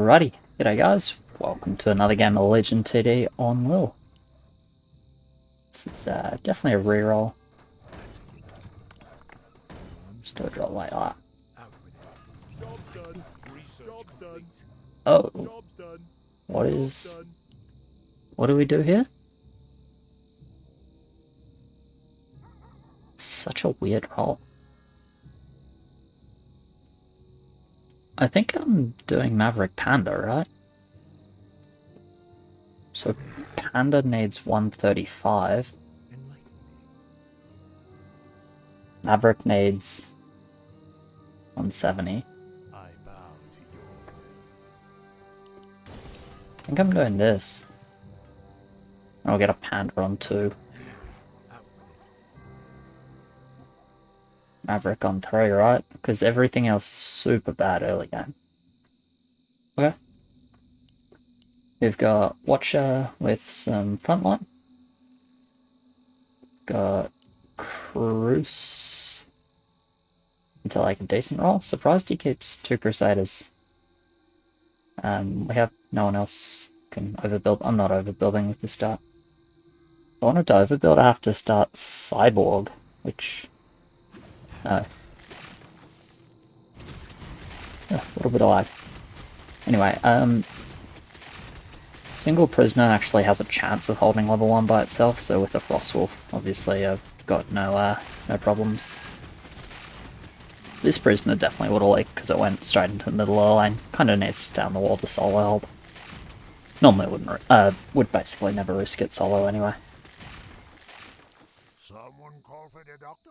Alrighty, g'day guys, welcome to another game of Legend TD on LIHL. This is definitely a reroll. Just do a drop like that. Oh, what do we do here? Such a weird roll. I think I'm doing Maverick Panda, right? So Panda needs 135. Maverick needs 170. I think I'm doing this. I'll get a Panda on 2. Maverick on 3, right? Because everything else is super bad early game. Okay. We've got Watcher with some frontline. Got Cruise into like a decent roll. Surprised he keeps 2 Crusaders. We have no one else can overbuild. I'm not overbuilding with the start. If I wanted to overbuild, I have to start Cyborg, which... no. A little bit of lag. Anyway, single prisoner actually has a chance of holding level 1 by itself, so with the Frostwolf, obviously I've got no problems. This prisoner definitely would have leaked because it went straight into the middle of the lane. Kind of needs to down the wall to solo hold. Normally would basically never risk it solo anyway. Someone call for the doctor?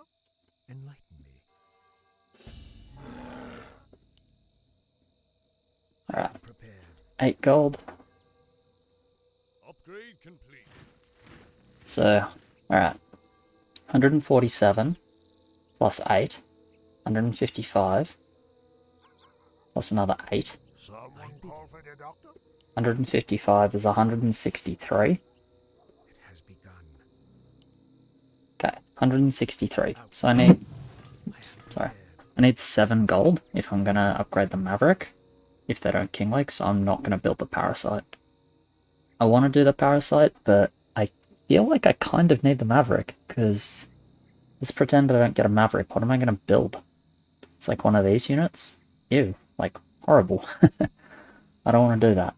Enlighten me. Alright. 8 gold. Upgrade complete. So, alright. 147 plus 8. 155 plus another 8. Someone call for the doctor? 155 is 163. It has begun. Okay, 163. So I need... oops, sorry. I need 7 gold if I'm going to upgrade the Maverick. If they don't King Lake, so I'm not going to build the Parasite. I want to do the Parasite, but I feel like I kind of need the Maverick, because let's pretend I don't get a Maverick. What am I going to build? It's like one of these units? Ew, like horrible. I don't want to do that.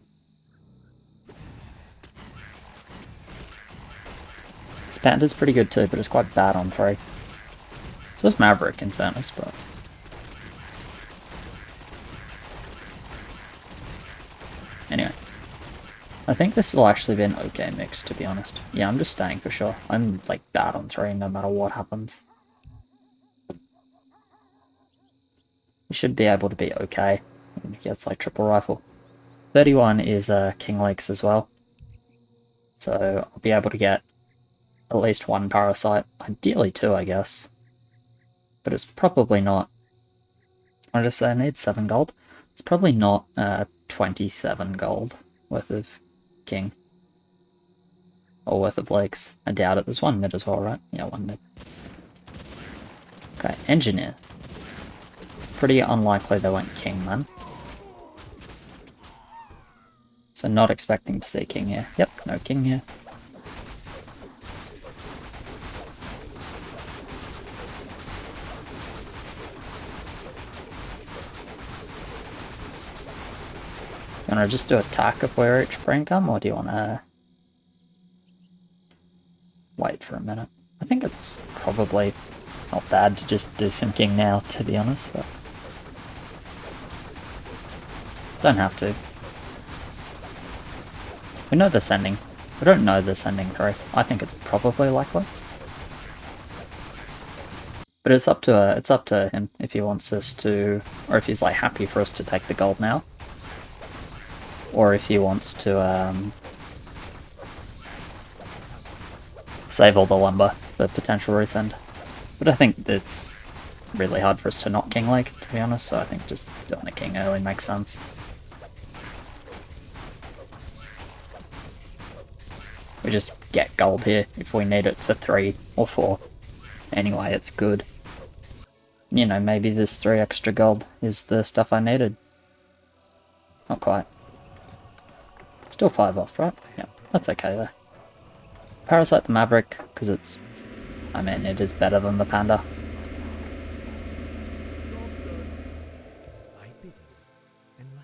This Panda's pretty good too, but it's quite bad on 3. So is Maverick in fairness, but... anyway. I think this will actually be an okay mix, to be honest. Yeah, I'm just staying for sure. I'm like bad on 3 no matter what happens. You should be able to be okay. He gets like triple rifle. 31 is King Lakes as well. So I'll be able to get at least 1 Parasite. Ideally 2, I guess. But it's probably not... I just say I need 7 gold. It's probably not 27 gold worth of King. Or worth of Lakes. I doubt it. There's 1 mid as well, right? Yeah, 1 mid. Okay, Engineer. Pretty unlikely they went King, man. So not expecting to see King here. Yep, no King here. You want to just do attack if we reach Braincome, or do you want to wait for a minute? I think it's probably not bad to just do some King now, to be honest, but don't have to. We know they're sending. We don't know they're sending 3. I think it's probably likely. But it's up to him if he wants us to, or if he's like happy for us to take the gold now. Or if he wants to save all the lumber for potential resend. But I think it's really hard for us to not King Lake, to be honest, so I think just doing a King early makes sense. We just get gold here if we need it for 3 or 4. Anyway, it's good. You know, maybe this 3 extra gold is the stuff I needed. Not quite. Still 5 off, right? Yeah, that's okay though. Parasite the Maverick, because it's... I mean, it is better than the Panda. I bid you enlighten me.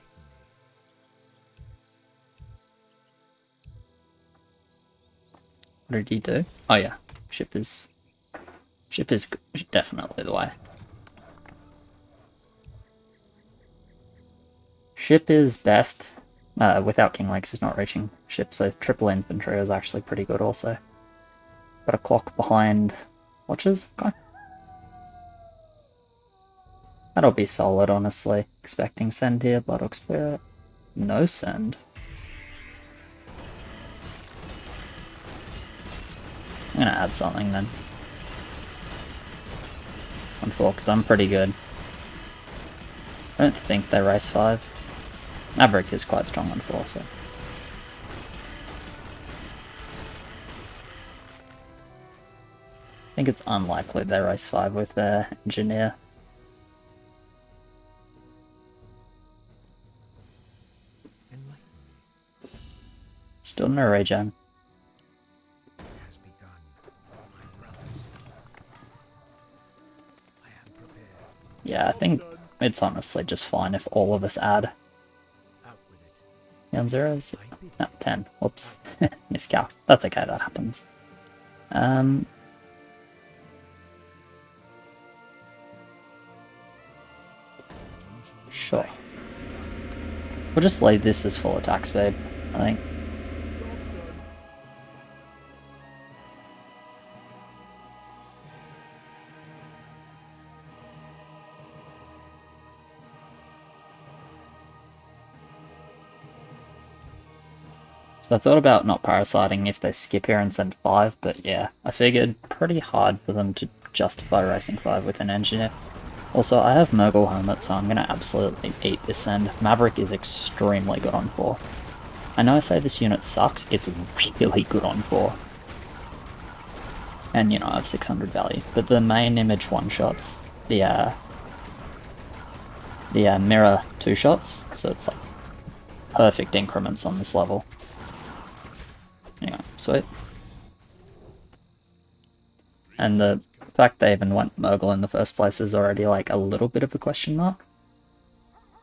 What did he do? Oh yeah, ship is definitely the way. Ship is best. Without King Lakes is not reaching ship, so triple infantry is actually pretty good also. Got a clock behind watches? Okay. That'll be solid, honestly. Expecting send here, Bloodhawk Spirit. No send. I'm gonna add something then. On 4, because I'm pretty good. I don't think they race 5. Maverick is quite strong on 4, so... I think it's unlikely they race 5 with their engineer. Still no regen. Has begun. My brothers. I am prepared. Yeah, I think it's honestly just fine if all of us add. Out with it. Yeah, 0, no, 10. Whoops. Miscalc. That's okay, that happens. Sure. We'll just leave this as full attack speed, I think. So I thought about not parasiting if they skip here and send 5, but yeah, I figured pretty hard for them to justify racing 5 with an engineer. Also, I have Murgle Hermit, so I'm going to absolutely eat this send. Maverick is extremely good on 4. I know I say this unit sucks, it's really good on 4. And, you know, I have 600 value. But the main image one-shots, the mirror 2-shots, so it's like perfect increments on this level. Anyway, sweet. And the fact they even went Murgle in the first place is already like a little bit of a question mark.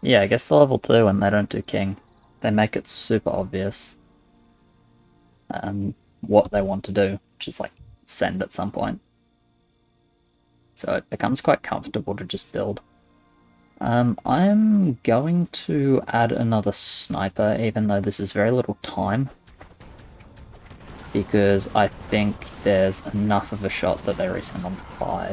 Yeah, I guess the level 2 when they don't do King, they make it super obvious what they want to do, which is like send at some point. So it becomes quite comfortable to just build. I'm going to add another sniper, even though this is very little time, because I think there's enough of a shot that they resend on 5.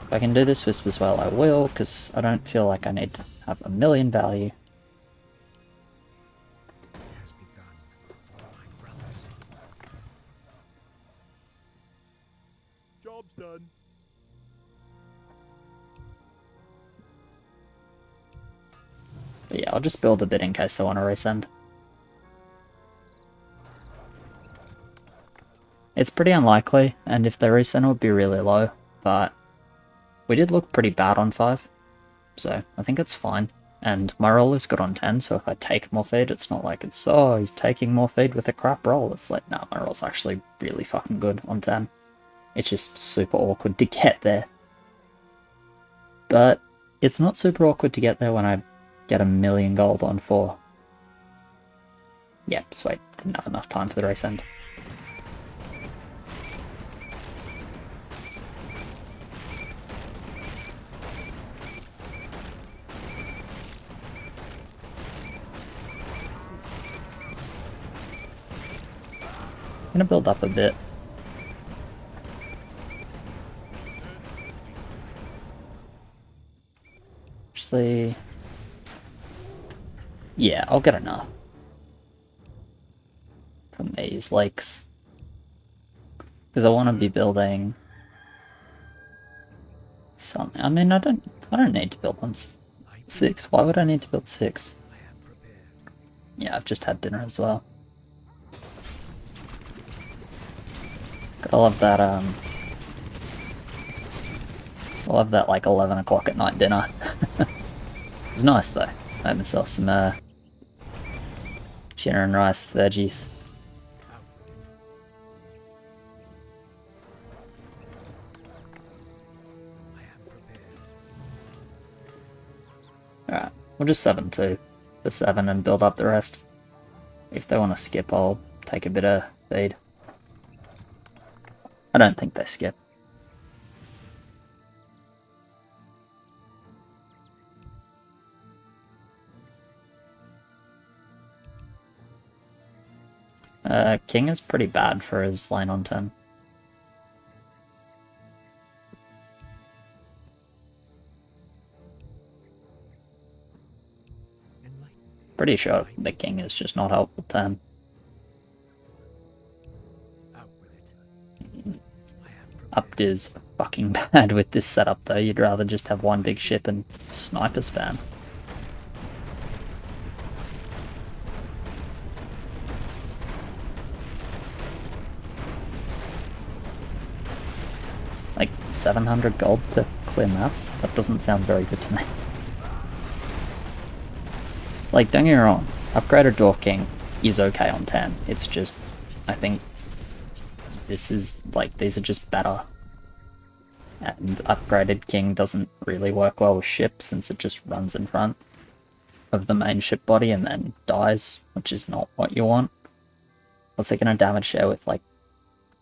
If I can do this Wisp as well, I will, because I don't feel like I need to have a million value. Has begun. My brothers. Job's done. But yeah, I'll just build a bit in case they want to resend. It's pretty unlikely, and if they resend it would be really low, but we did look pretty bad on 5, so I think it's fine. And my roll is good on 10, so if I take more feed, it's not like it's, oh, he's taking more feed with a crap roll. It's like, no, my roll's actually really fucking good on 10. It's just super awkward to get there. But it's not super awkward to get there when I get 1,000,000 gold on 4. Yep, sweet. Didn't have enough time for the resend. I'm gonna build up a bit. Actually, yeah, I'll get enough from these lakes, because I want to be building something. I mean, I don't need to build 6. Why would I need to build 6? Yeah, I've just had dinner as well. Gotta love that, I love that, like, 11 o'clock at night dinner. It was nice, though. I had myself some Shinra and Rice, veggies. Out with it. I am prepared. Alright, we'll just 7-2 for 7 and build up the rest. If they want to skip, I'll take a bit of feed. I don't think they skip. King is pretty bad for his lane on 10. Pretty sure the king is just not helpful 10. Out with it. I am prepared. Upped is fucking bad with this setup though. You'd rather just have one big ship and sniper spam. Like 700 gold to clear mass? That doesn't sound very good to me. Like, don't get me wrong, upgraded Dwarf King is okay on 10. It's just, I think this is, like, these are just better. And upgraded King doesn't really work well with ships since it just runs in front of the main ship body and then dies, which is not what you want. What's it going to damage share with, like,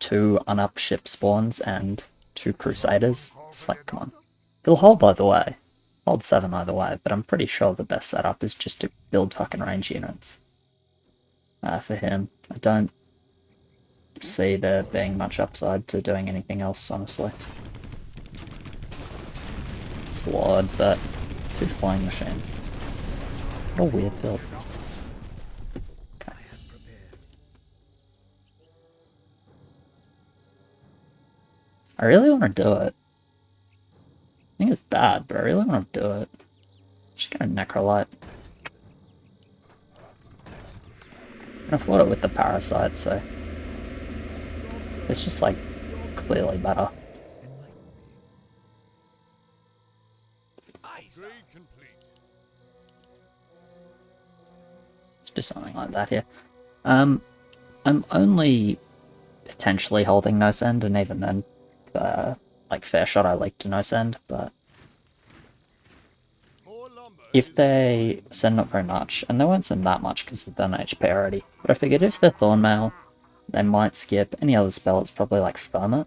2 unup ship spawns and 2 Crusaders? It's like, come on. He'll hold either way. Hold 7 either way, but I'm pretty sure the best setup is just to build fucking range units. For him. I don't see there being much upside to doing anything else, honestly. Flawed, but 2 flying machines. What a weird build. Okay. I am prepared. I really want to do it. I think it's bad, but I really want to do it. Just gonna Necrolite. I fought it with the Parasite, so it's just like clearly better. Let's do something like that here. I'm only potentially holding no send, and even then, like fair shot, I like to no send, but if they send not very much, and they won't send that much because they're done HP already, but I figured if they're Thornmail, they might skip any other spell. It's probably like Firmit.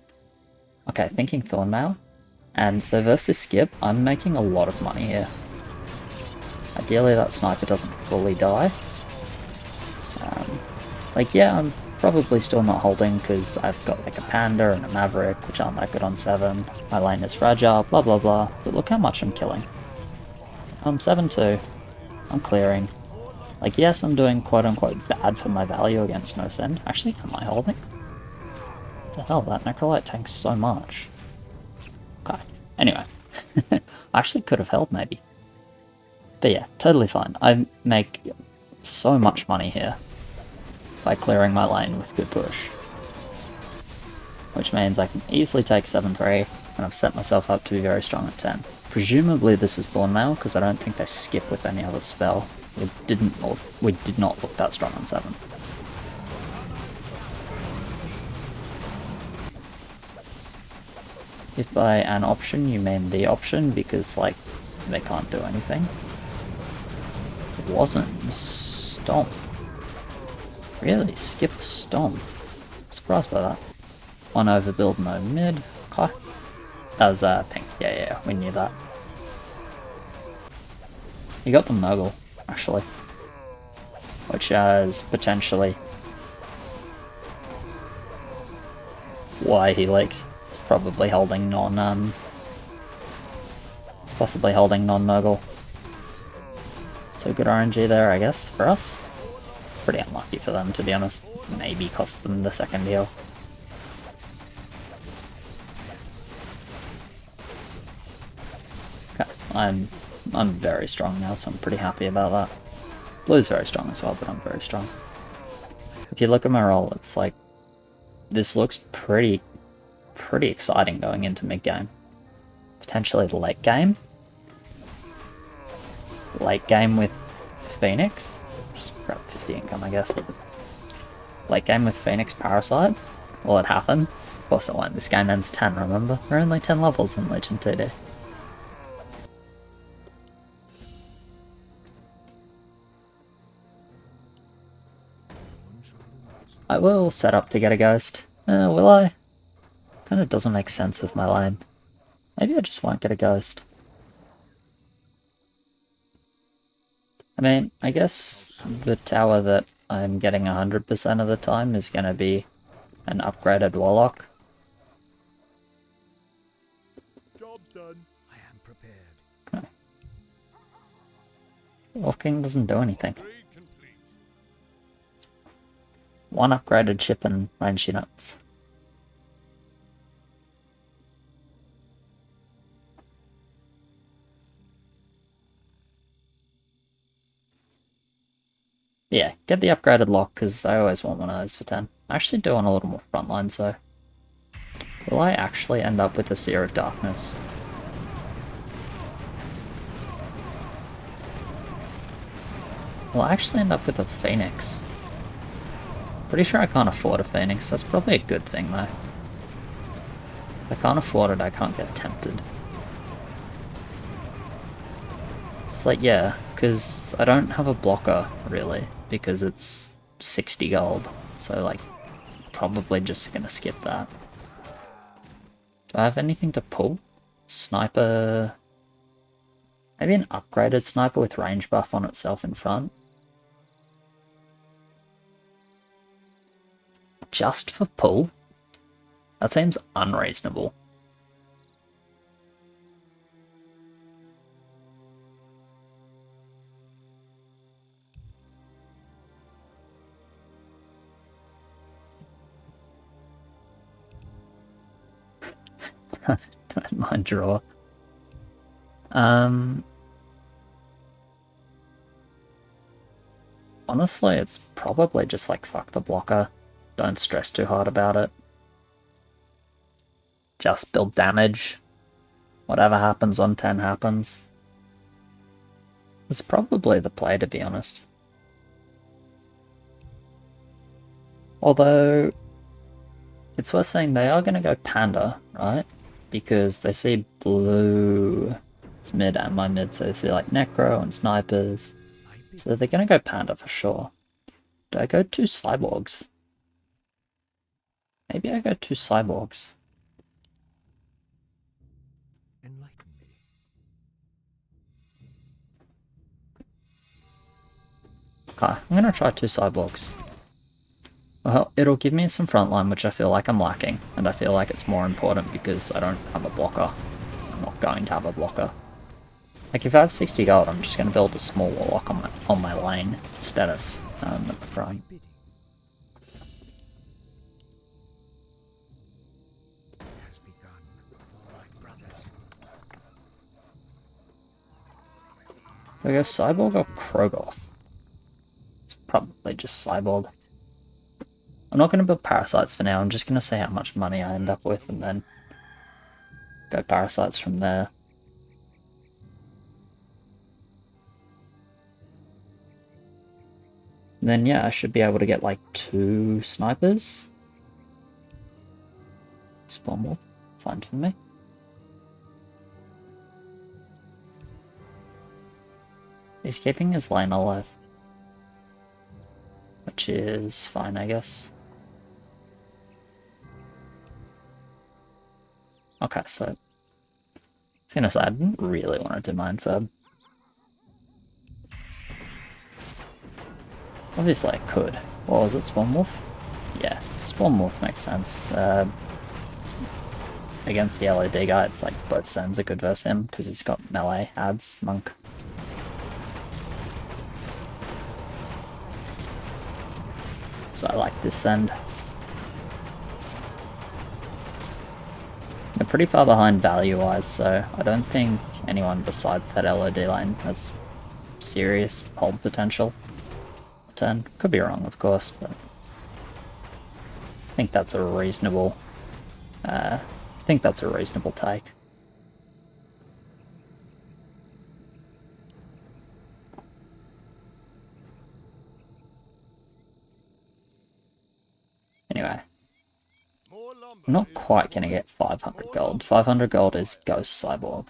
Okay, thinking Thornmail. And so versus skip, I'm making a lot of money here. Ideally that sniper doesn't fully die. Like, yeah, I'm probably still not holding because I've got like a Panda and a Maverick, which aren't that good on 7. My lane is fragile, blah blah blah. But look how much I'm killing. I'm 7-2. I'm clearing. Like, yes, I'm doing quote-unquote bad for my value against no send. Actually, am I holding? What the hell, that Necrolite tanks so much. Okay, anyway. I actually could have held, maybe. But yeah, totally fine. I make so much money here by clearing my lane with good push. Which means I can easily take 7-3, and I've set myself up to be very strong at 10. Presumably this is Thornmail, because I don't think they skip with any other spell. We did not look that strong on 7. If by an option you mean the option, because, like, they can't do anything. It wasn't Stomp. Really? Skip Stomp. I'm surprised by that. One overbuild, no mid. Okay. That was pink. Yeah, we knew that. He got the Nurgle, actually. Which is potentially why he leaked. He's probably holding He's possibly holding non-Nurgle. So good RNG there, I guess, for us. Pretty unlucky for them, to be honest. Maybe cost them the second heal. Okay, I'm very strong now, so I'm pretty happy about that. Blue's very strong as well, but I'm very strong. If you look at my roll, it's like, this looks pretty exciting going into mid-game. Potentially late game. Late game with Phoenix. Just grab 50 income, I guess. Late game with Phoenix Parasite? Will it happen? Of course it won't. This game ends 10, remember? There are only 10 levels in Legend 2D. I will set up to get a ghost. Will I? Kind of doesn't make sense with my lane. Maybe I just won't get a ghost. I mean, I guess the tower that I'm getting 100% of the time is going to be an upgraded Warlock. Job's done. I am prepared. Okay. Wolf King doesn't do anything. One upgraded ship and range units. Yeah, get the upgraded lock, because I always want one of those for 10. I actually do want a little more frontline, so... Will I actually end up with a Seer of Darkness? Will I actually end up with a Phoenix? Pretty sure I can't afford a Phoenix. That's probably a good thing, though. If I can't afford it, I can't get tempted. It's like, yeah, because I don't have a blocker, really, because it's 60 gold. So, like, probably just gonna skip that. Do I have anything to pull? Sniper... Maybe an upgraded sniper with range buff on itself in front. Just for pull? That seems unreasonable. Don't mind draw. Honestly, it's probably just like fuck the blocker. Don't stress too hard about it. Just build damage. Whatever happens on 10 happens. It's probably the play, to be honest. Although, it's worth saying they are going to go Panda, right? Because they see blue. It's mid and my mid, so they see like Necro and Snipers. So they're going to go Panda for sure. Do I go 2 Cyborgs? Maybe I go 2 Cyborgs. Enlighten me. Okay, I'm going to try 2 Cyborgs. Well, it'll give me some frontline, which I feel like I'm lacking, and I feel like it's more important because I don't have a blocker. I'm not going to have a blocker. Like, if I have 60 gold, I'm just going to build a small Warlock on my lane instead of trying. Has begun for my brothers. Do I go Cyborg or Krogoth? It's probably just Cyborg. I'm not going to build Parasites for now, I'm just going to see how much money I end up with and then go Parasites from there. And then yeah, I should be able to get like 2 snipers. Spawn Wolf, fine for me. He's keeping his lane alive. Which is fine, I guess. Okay, so... I was gonna say, I didn't really want to do Mind Fab. Obviously I could. What was it, Spawn Wolf? Yeah, Spawn Wolf makes sense. Against the LED guy, it's like both sends are good versus him, because he's got melee, adds, monk. So I like this send. They're pretty far behind value-wise, so I don't think anyone besides that LED lane has serious hold potential. 10. Could be wrong, of course, but I think that's a reasonable take. I'm not quite gonna get 500 gold. 500 gold is Ghost Cyborg.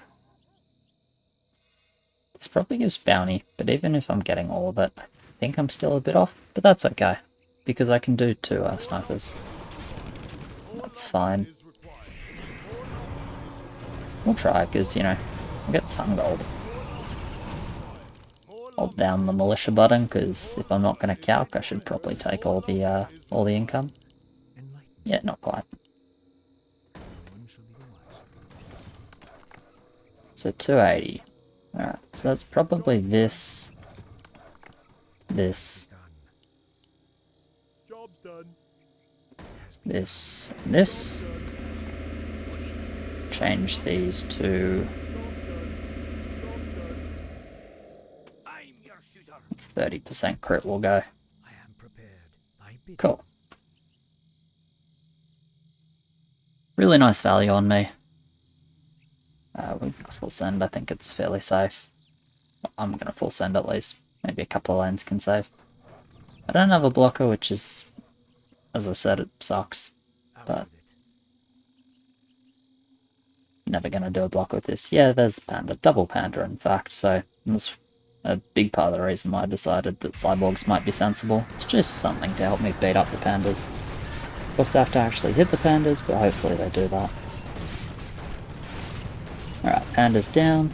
This probably gives bounty, but even if I'm getting all of it, I think I'm still a bit off, but that's okay, because I can do 2 snipers. That's fine. We'll try, because, you know, I'll get some gold. Hold down the militia button, because if I'm not going to calc, I should probably take all the income. Yeah, not quite. So 280. Alright, so that's probably this, this, this, and this. Change these to 30% crit will go. Cool. Really nice value on me. We're gonna full send, I think it's fairly safe. I'm gonna full send at least. Maybe a couple of lanes can save. I don't have a blocker, which is, as I said, it sucks. But never gonna do a block with this. Yeah, there's Panda, double Panda in fact, so that's a big part of the reason why I decided that cyborgs might be sensible. It's just something to help me beat up the pandas. Of course I have to actually hit the pandas, but hopefully they do that. Alright, pandas down.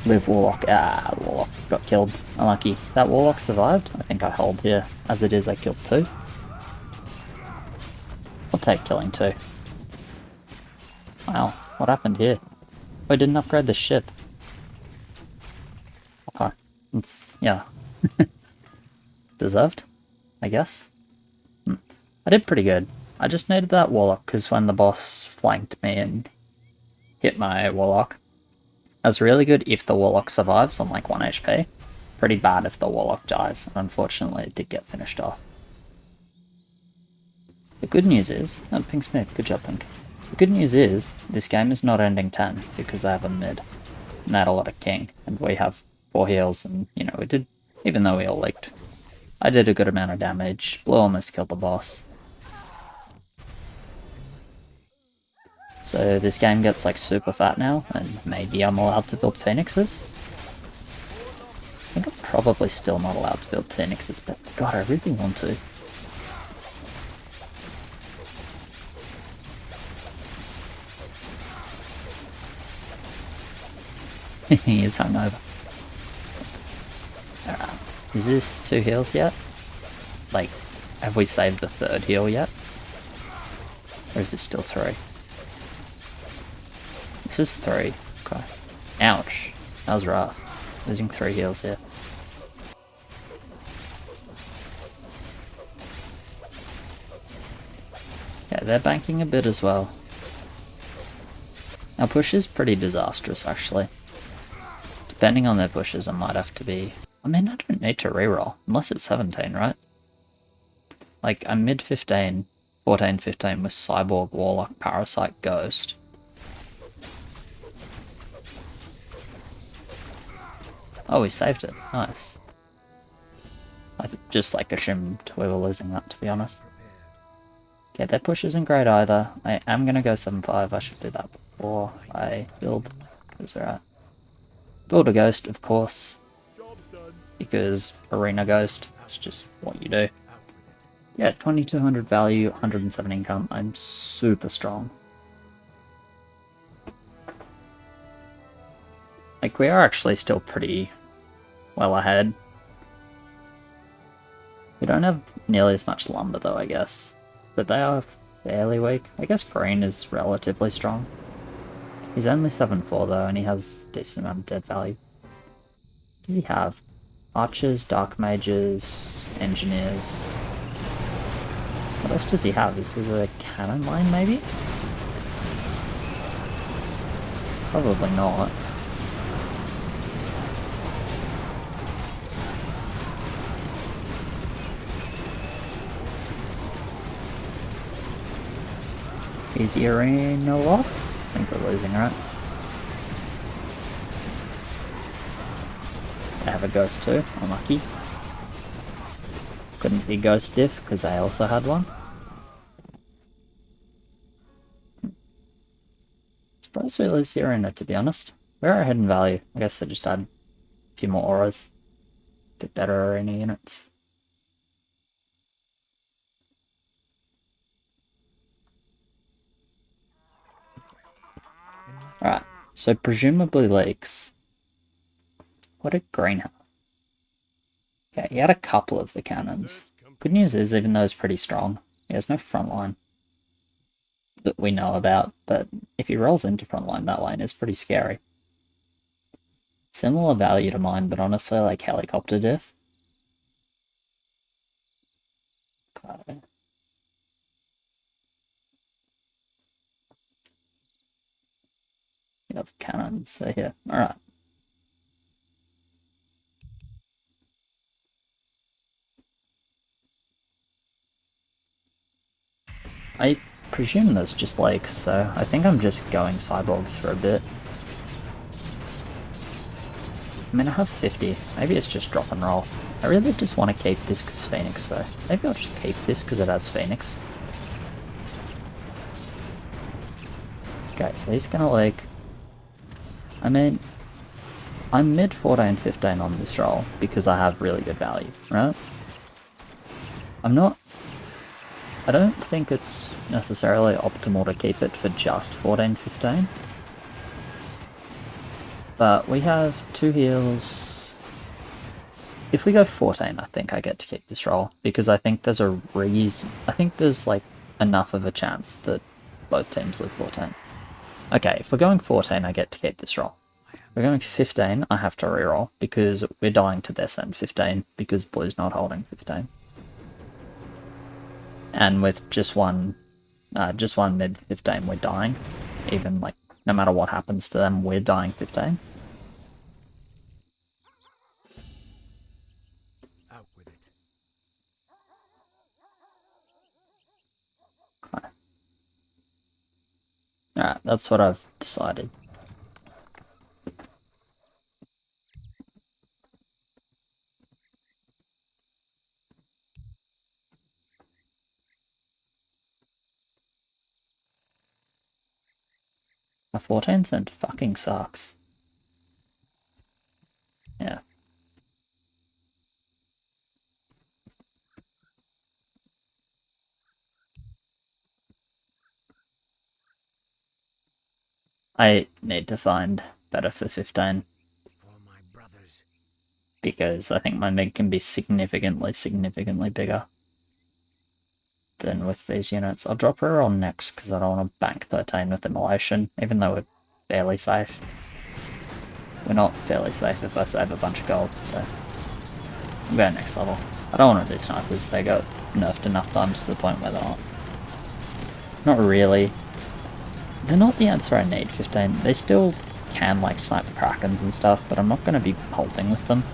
Live Warlock. Ah, Warlock got killed. Unlucky. That Warlock survived. I think I hold here. As it is, I killed 2. I'll take killing 2. Wow, what happened here? Oh, I didn't upgrade the ship. Okay. It's, yeah. Deserved, I guess. I did pretty good. I just needed that Warlock, because when the boss flanked me and hit my Warlock, that's really good if the Warlock survives on like 1 HP. Pretty bad if the Warlock dies, and unfortunately it did get finished off. The good news is... Oh, Pink Smith, good job, Pink. The good news is, this game is not ending 10, because I have a mid. And they had a lot of king, and we have 4 heals, and, you know, we did... Even though we all leaked, I did a good amount of damage. Blue almost killed the boss. So this game gets like super fat now, and maybe I'm allowed to build phoenixes? I think I'm probably still not allowed to build phoenixes, but god, I really want to. He is hungover. Alright, is this 2 heals yet? Like, have we saved the 3rd heal yet? Or is it still 3? This is 3. Okay. Ouch. That was rough. Losing 3 heals here. Yeah, they're banking a bit as well. Our push is pretty disastrous, actually. Depending on their pushes, I might have to be... I mean, I don't need to reroll, unless it's 17, right? Like, I'm mid 15, 14, 15 with Cyborg, Warlock, Parasite, Ghost. Oh, we saved it. Nice. I just, like, assumed we were losing that, to be honest. Okay, their push isn't great either. I am gonna go 7-5. I should do that before I build. That's alright. Build a Ghost, of course. Because Arena Ghost, it's just what you do. Yeah, 2200 value, 107 income. I'm super strong. Like, we are actually still pretty well ahead. We don't have nearly as much lumber though, I guess. But they are fairly weak. I guess green is relatively strong. He's only 7-4 though, and he has a decent amount of dead value. What does he have? Archers, Dark Mages, Engineers. What else does he have? Is this a cannon line, maybe? Probably not. Easy arena loss? I think we're losing, right? They have a ghost too, unlucky. Couldn't be ghost diff because they also had one. surprised we lose here in it, to be honest. We're at hidden value. I guess they just add a few more auras. Bit better arena units. Alright, so presumably lakes. What did Green have? Okay, he had a couple of the cannons. Good news is, even though it's pretty strong, he has no front line that we know about, but if he rolls into front line, that line is pretty scary. Similar value to mine, but honestly, like helicopter diff. Okay. You got the cannons, so here. Alright. I presume there's just lakes, so I think I'm just going cyborgs for a bit. I mean, I have 50. Maybe it's just drop and roll. I really just want to keep this because Phoenix, though. Maybe I'll just keep this because it has Phoenix. Okay, so he's gonna like... I mean, I'm mid 14, 15 on this roll because I have really good value, right? I'm not... I don't think it's necessarily optimal to keep it for just 14, 15. But we have 2 heals. If we go 14, I think I get to keep this roll, because I think there's a reason. I think there's like enough of a chance that both teams live 14. Okay, if we're going 14, I get to keep this roll. If we're going 15, I have to reroll, because we're dying to this end 15, because blue's not holding 15. And with just one mid 15, we're dying. Even like, no matter what happens to them, we're dying 15. Out with it. Okay. Alright, that's what I've decided. A 14 cent fucking sucks. Yeah. I need to find better for 15. For my brothers. Because I think my mid can be significantly bigger than with these units. I'll drop her on next because I don't want to bank 13 with Immolation, even though we're fairly safe. We're not fairly safe if I save a bunch of gold, so I'm going next level. I don't want to do snipers, they got nerfed enough times to the point where they're not really. They're not the answer I need, 15. They still can like snipe the Krakens and stuff, but I'm not going to be holding with them.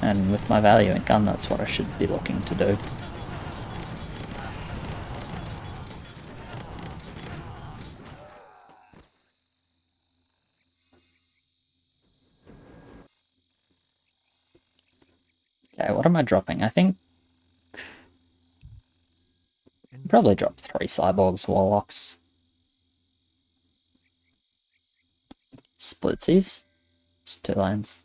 And with my value in gun, that's what I should be looking to do. Okay, what am I dropping? I think I'll probably drop 3 cyborgs, warlocks. Splitsies. It's 2 lanes.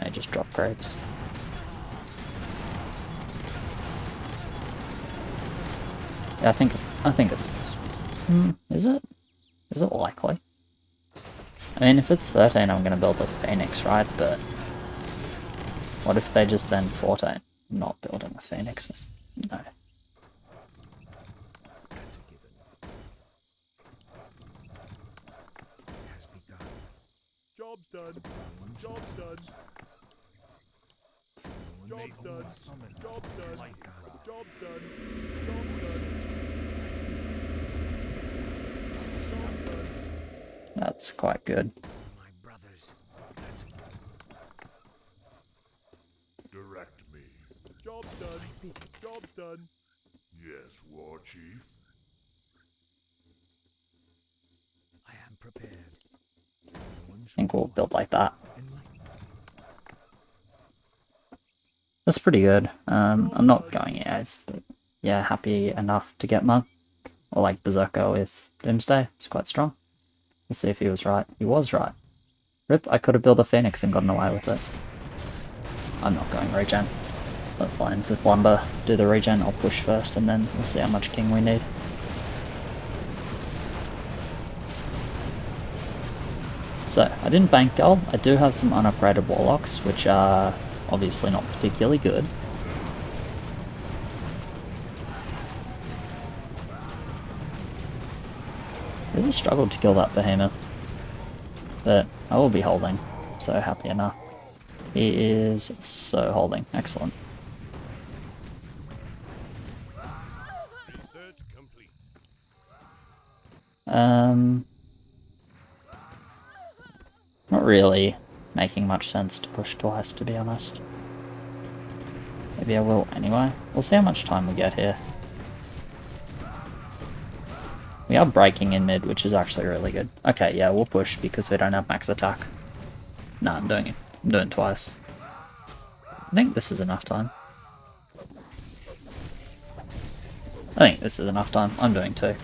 No, just drop grapes. Yeah, I think it's... is it? Is it likely? I mean, if it's 13, I'm gonna build a Phoenix, right? But what if they just then 14? Not building a Phoenix? No. That's a given. Has begun. Job's done. Job's done. Job's done. Job's done. Job's done. Job's done. That's quite good. My brothers. That's Direct me. Job's done. Job's done. Yes, War Chief. I am prepared. I think we'll build like that. That's pretty good. I'm not going as, but yeah, happy enough to get Monk. Or like Berserker with Doomsday. It's quite strong. We'll see if he was right. He was right. Rip, I could have built a Phoenix and gotten away with it. I'm not going regen. Let Flames with Lumber do the regen. I'll push first and then we'll see how much King we need. So, I didn't bank gold. I do have some unupgraded Warlocks, which are obviously not particularly good. Really struggled to kill that Behemoth. But I will be holding, so happy enough. He is so holding. Excellent. Research complete. Not really making much sense to push twice, to be honest. Maybe I will anyway. We'll see how much time we get here. We are breaking in mid, which is actually really good. Okay, yeah, we'll push because we don't have max attack. Nah, I'm doing it. I'm doing twice. I think this is enough time. I think this is enough time. I'm doing two.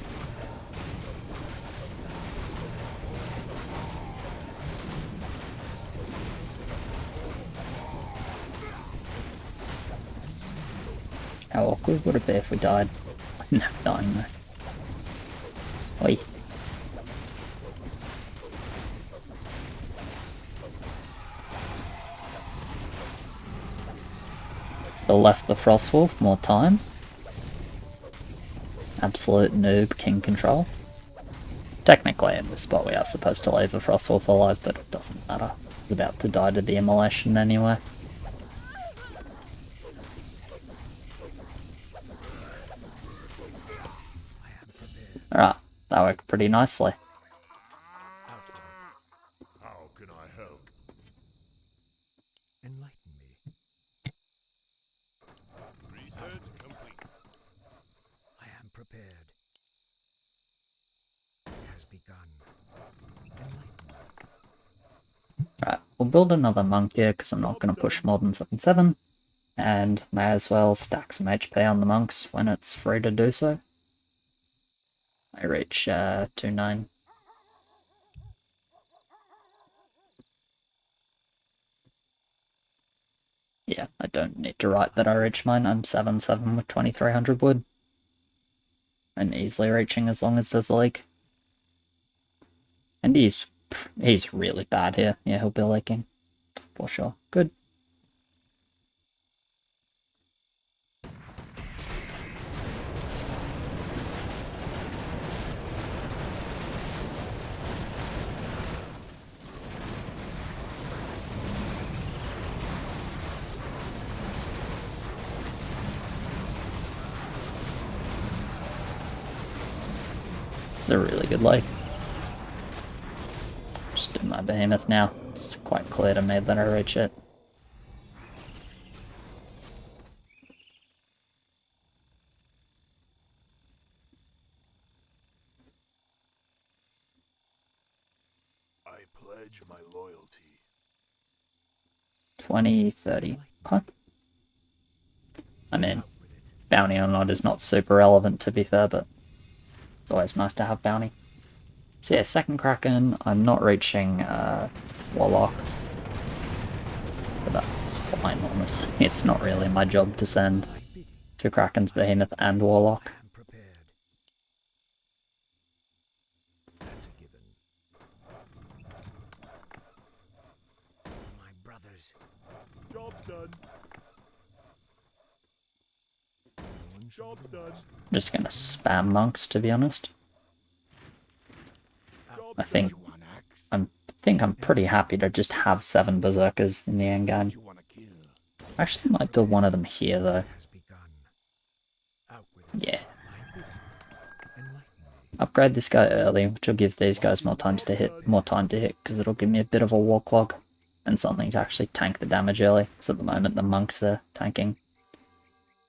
How awkward would it be if we died? No, dying though. Oi. Left the Frostwolf more time. Absolute noob king control. Technically in this spot we are supposed to leave the Frostwolf alive, but it doesn't matter. He's about to die to the immolation anyway. Alright, that worked pretty nicely. How can I help? Enlighten me. Research complete. I am prepared. It has begun. Enlighten me. Right, we'll build another monk here because I'm not going to push more than 7/7. And may as well stack some HP on the monks when it's free to do so. I reach 2-9. Yeah, I don't need to write that I reach mine. I'm 7/7 with 2300 wood. And easily reaching as long as there's a leak. And he's really bad here. Yeah, he'll be leaking. For sure. Good. It's a really good lake. Just do my behemoth now. It's quite clear to me that I reach it. I pledge my loyalty. 20, 30. Huh? I mean, bounty or not is not super relevant to be fair, but it's always nice to have bounty. So yeah, second Kraken, I'm not reaching Warlock. But that's fine, honestly. It's not really my job to send two Krakens, Behemoth, and Warlock. I am prepared. That's a given. My brothers. Job done. Job done. Just gonna spam monks, to be honest. Job I think done. I'm pretty happy to just have 7 Berserkers in the end game. You wanna kill? Actually, might build one of them here though. Has begun. Out with it. Yeah. Enlighten me. Upgrade this guy early, which will give these guys more time to hit, because it'll give me a bit of a war clog and something to actually tank the damage early. So at the moment the monks are tanking,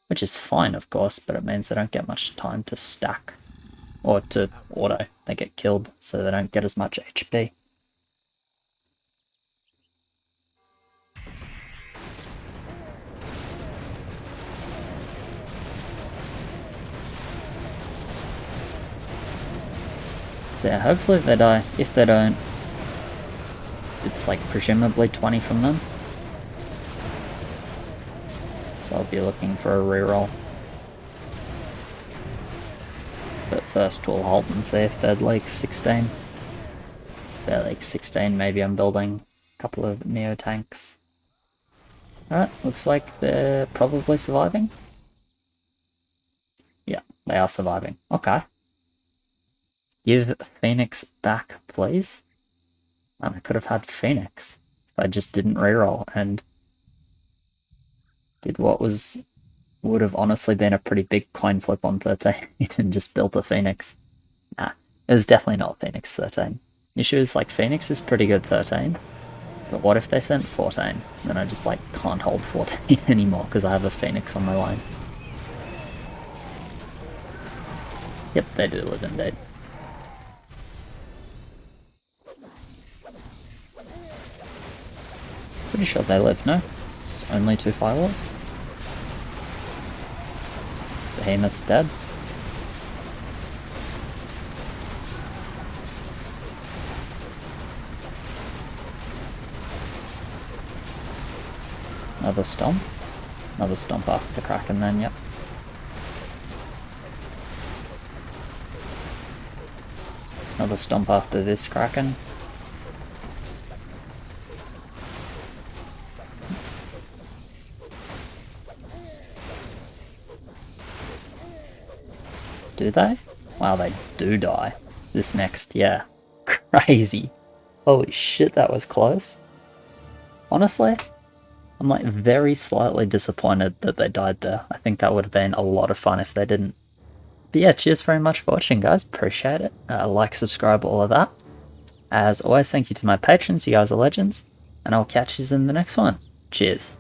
which is fine, of course, but it means they don't get much time to stack or to auto. They get killed, so they don't get as much HP. So yeah, hopefully they die. If they don't, it's like presumably 20 from them. So I'll be looking for a reroll. But first we'll hold and see if they're like 16. If they're like 16, maybe I'm building a couple of Neo tanks. Alright, looks like they're probably surviving. Yeah, they are surviving. Okay. Give Phoenix back, please. And I could have had Phoenix if I just didn't reroll and did what would have honestly been a pretty big coin flip on 13 and just built a Phoenix. Nah, it was definitely not Phoenix 13. Issue is like Phoenix is pretty good 13, but what if they sent 14? Then I just like can't hold 14 anymore because I have a Phoenix on my line. Yep, they do live indeed. Pretty sure they live, no? It's only 2 Firelords. Behemoth's dead. Another stomp. Another stomp after the Kraken then, yep. Another stomp after this Kraken. Do they? Wow, they do die. This next, yeah. Crazy. Holy shit, that was close. Honestly, I'm like very slightly disappointed that they died there. I think that would have been a lot of fun if they didn't. But yeah, cheers very much for watching, guys. Appreciate it. Like, subscribe, all of that. As always, thank you to my patrons. You guys are legends. And I'll catch you in the next one. Cheers.